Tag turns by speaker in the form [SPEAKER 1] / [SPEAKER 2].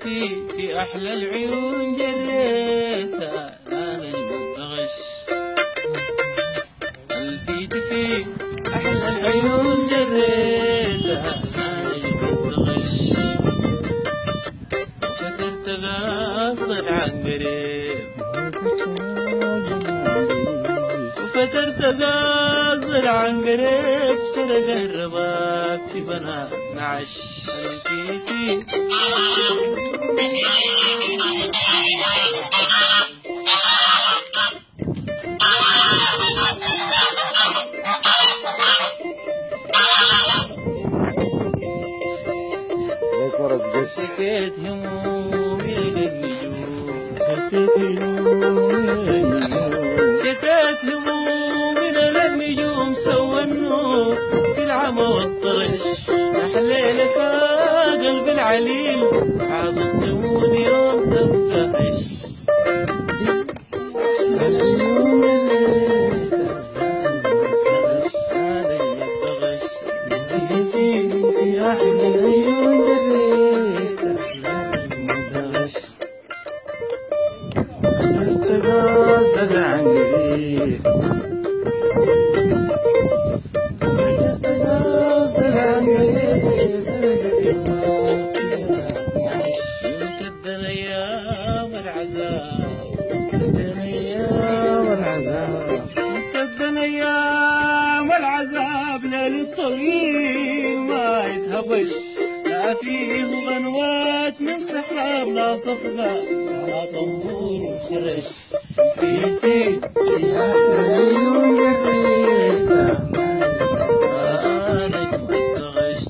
[SPEAKER 1] ألفيتي في أحلى العيون جريتها أنا نجم الغش. ألفيتي في أحلى العيون جريتها أنا نجم الغش. وفترت غصبا عن قريب وفترت غصبا عن قريب سرق الرباط في بنات نعش. ألفيتي شكيت همومي للنجوم شكيت همومي للنجوم سوى النور في العمى والطرش. أحليلك قلب العليل عاد السود يوم تبقى عش. في أحلى العيون قصدك عن قريب قصدك عن قريب كد الأيام والعذاب كد الأيام والعذاب كد الأيام والعذاب ليل الطويل ما يتهبش. لا فيه غنوات من سحاب لا صفقة لا طنبور وخرش. ألفيتي في أحلى العيون جريتها أنا نجم الغش.